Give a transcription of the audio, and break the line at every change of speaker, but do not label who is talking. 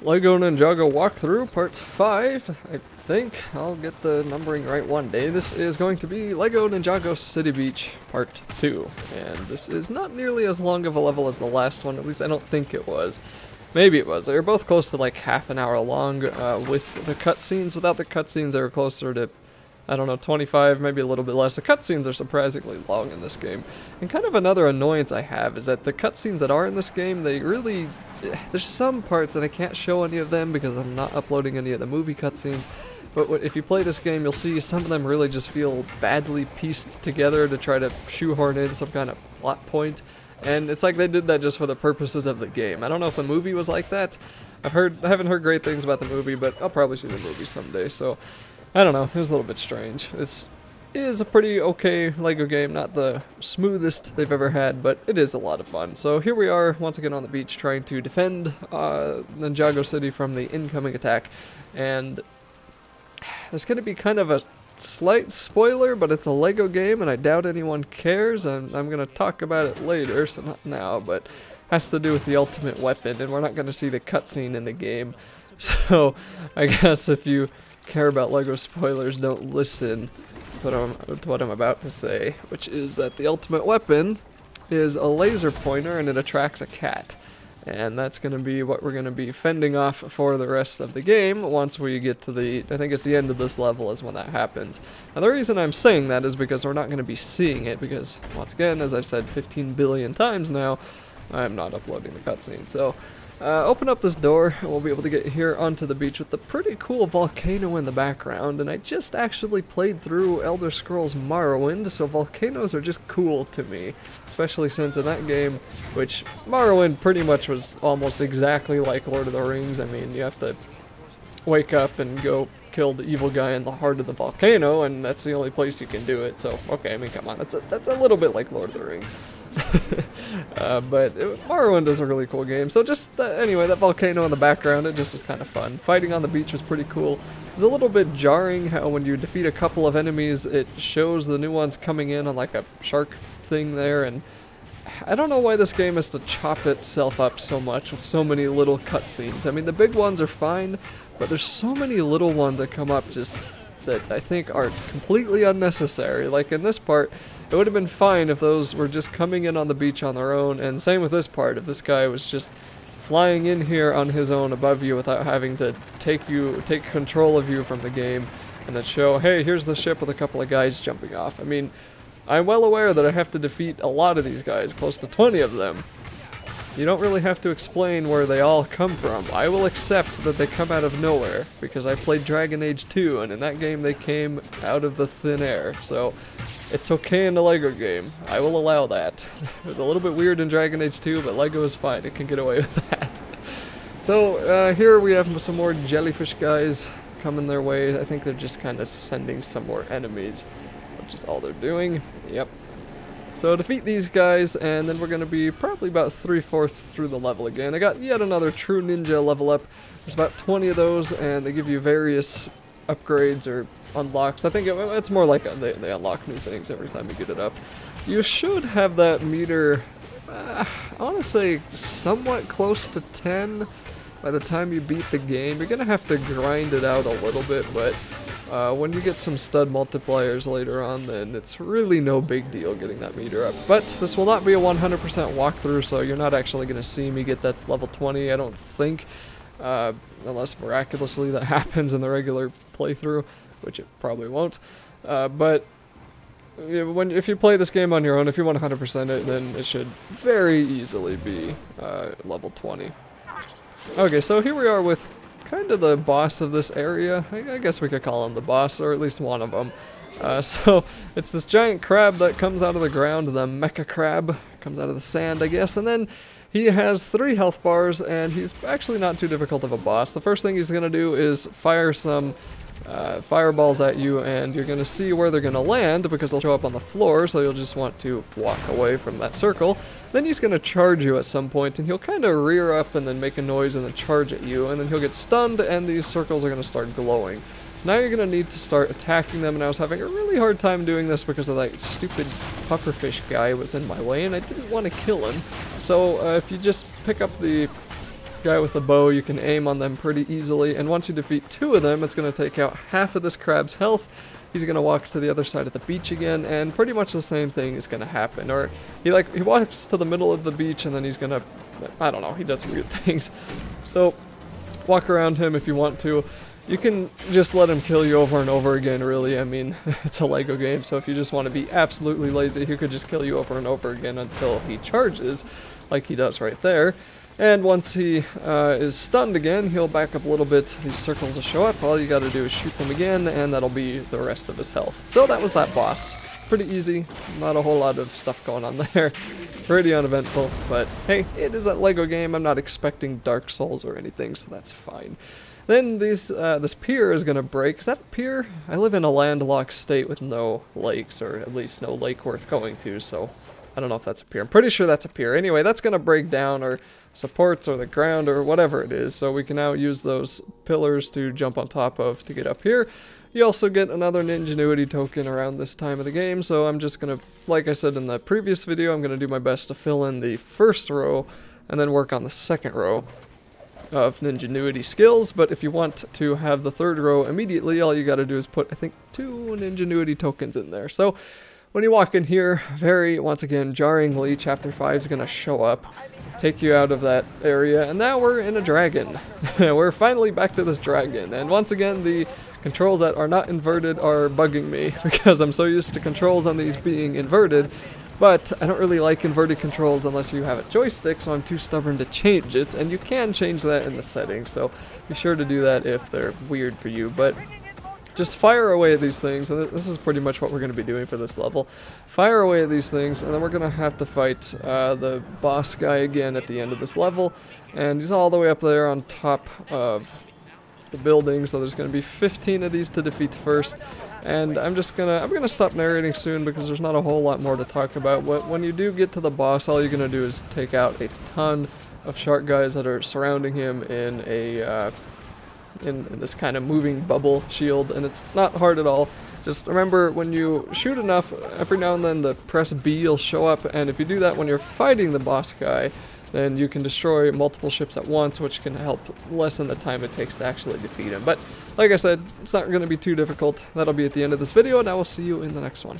Lego Ninjago walkthrough part 5. I think I'll get the numbering right one day. This is going to be Lego Ninjago City Beach part 2, and this is not nearly as long of a level as the last one. At least I don't think it was. Maybe it was. They were both close to like half an hour long with the cutscenes. Without the cutscenes, they were closer to, I don't know, 25, maybe a little bit less. The cutscenes are surprisingly long in this game. And kind of another annoyance I have is that the cutscenes that are in this game, they really... There's some parts that I can't show any of them because I'm not uploading any of the movie cutscenes. But if you play this game, you'll see some of them really just feel badly pieced together to try to shoehorn in some kind of plot point. And it's like they did that just for the purposes of the game. I don't know if the movie was like that. I haven't heard great things about the movie, but I'll probably see the movie someday. So I don't know. It was a little bit strange. It is a pretty okay Lego game, not the smoothest they've ever had, but it is a lot of fun. So here we are once again on the beach trying to defend Ninjago City from the incoming attack, and there's going to be kind of a slight spoiler, but it's a Lego game and I doubt anyone cares, and I'm going to talk about it later, so not now, but it has to do with the ultimate weapon, and we're not going to see the cutscene in the game. So I guess if you care about Lego spoilers, don't listen to what I'm about to say, which is that the ultimate weapon is a laser pointer and it attracts a cat. And that's going to be what we're going to be fending off for the rest of the game once we get to the, I think it's the end of this level is when that happens. Now the reason I'm saying that is because we're not going to be seeing it because, once again, as I've said 15 billion times now, I'm not uploading the cutscene. So open up this door and we'll be able to get here onto the beach with the pretty cool volcano in the background. And I just actually played through Elder Scrolls Morrowind, so volcanoes are just cool to me. Especially since in that game, which Morrowind pretty much was almost exactly like Lord of the Rings. I mean, you have to wake up and go kill the evil guy in the heart of the volcano, and that's the only place you can do it. So, okay, I mean, come on, that's a little bit like Lord of the Rings. But Morrowind is a really cool game. So just, anyway, that volcano in the background, it just was kind of fun. Fighting on the beach was pretty cool. It was a little bit jarring how when you defeat a couple of enemies, it shows the new ones coming in on like a shark thing there, and I don't know why this game has to chop itself up so much with so many little cutscenes. I mean, the big ones are fine, but there's so many little ones that come up just that I think are completely unnecessary. Like in this part, it would have been fine if those were just coming in on the beach on their own, and same with this part, if this guy was just flying in here on his own above you without having to take control of you from the game, and then show, hey, here's the ship with a couple of guys jumping off. I mean, I'm well aware that I have to defeat a lot of these guys, close to 20 of them. You don't really have to explain where they all come from. I will accept that they come out of nowhere, because I played Dragon Age 2, and in that game they came out of the thin air, so it's okay in a Lego game. I will allow that. It was a little bit weird in Dragon Age 2, but Lego is fine. It can get away with that. So, here we have some more jellyfish guys coming their way. I think they're just kind of sending some more enemies, which is all they're doing. Yep. So defeat these guys, and then we're going to be probably about 3/4 through the level again. I got yet another true ninja level up. There's about 20 of those, and they give you various upgrades or unlocks. I think it's more like they unlock new things every time you get it up. You should have that meter, I want to say, somewhat close to 10 by the time you beat the game. You're going to have to grind it out a little bit, but when you get some stud multipliers later on, then it's really no big deal getting that meter up. But this will not be a 100% walkthrough, so you're not actually going to see me get that to level 20, I don't think. Unless miraculously that happens in the regular playthrough, which it probably won't. But if you play this game on your own, if you want 100% it, then it should very easily be level 20. Okay, so here we are with kind of the boss of this area. I guess we could call him the boss, or at least one of them. So it's this giant crab that comes out of the ground, the mecha crab, comes out of the sand, I guess, and then he has 3 health bars, and he's actually not too difficult of a boss. The first thing he's going to do is fire some fireballs at you, and you're going to see where they're going to land because they'll show up on the floor, so you'll just want to walk away from that circle. Then he's going to charge you at some point, and he'll kind of rear up and then make a noise and then charge at you, and then he'll get stunned, and these circles are going to start glowing. So now you're going to need to start attacking them, and I was having a really hard time doing this because of that stupid pufferfish guy was in my way, and I didn't want to kill him. So if you just pick up the guy with a bow, you can aim on them pretty easily, and once you defeat 2 of them, it's going to take out half of this crab's health. He's going to walk to the other side of the beach again, and pretty much the same thing is going to happen. Or he walks to the middle of the beach, and then he's going to, I don't know, he does weird things. So walk around him if you want to. You can just let him kill you over and over again, really. I mean, it's a Lego game, so if you just want to be absolutely lazy, he could just kill you over and over again until he charges, like he does right there. And once he is stunned again, he'll back up a little bit. These circles will show up. All you gotta do is shoot them again, and that'll be the rest of his health. So that was that boss. Pretty easy. Not a whole lot of stuff going on there. Pretty uneventful, but hey, it is a Lego game. I'm not expecting Dark Souls or anything, so that's fine. Then this pier is gonna break. Is that a pier? I live in a landlocked state with no lakes, or at least no lake worth going to, so I don't know if that's a pier. I'm pretty sure that's a pier. Anyway, that's gonna break down, or supports, or the ground, or whatever it is. So we can now use those pillars to jump on top of to get up here. You also get another Ninjanuity token around this time of the game, so I'm just gonna, like I said in the previous video, I'm gonna do my best to fill in the first row, and then work on the second row of Ninjanuity skills. But if you want to have the third row immediately, all you gotta do is put, I think, 2 Ninjanuity tokens in there. So when you walk in here, very, once again, jarringly, Chapter 5 is going to show up, take you out of that area, and now we're in a dragon. We're finally back to this dragon, and once again, the controls that are not inverted are bugging me, because I'm so used to controls on these being inverted, but I don't really like inverted controls unless you have a joystick, so I'm too stubborn to change it, and you can change that in the settings, so be sure to do that if they're weird for you. But just fire away at these things, and this is pretty much what we're going to be doing for this level. Fire away at these things, and then we're going to have to fight the boss guy again at the end of this level. And he's all the way up there on top of the building, so there's going to be 15 of these to defeat first. And I'm gonna stop narrating soon because there's not a whole lot more to talk about. When you do get to the boss, all you're going to do is take out a ton of shark guys that are surrounding him in a in this kind of moving bubble shield, and it's not hard at all. Just remember, when you shoot enough, every now and then the press B will show up, and if you do that when you're fighting the boss guy, then you can destroy multiple ships at once, which can help lessen the time it takes to actually defeat him. But like I said, it's not going to be too difficult. That'll be at the end of this video, and I will see you in the next one.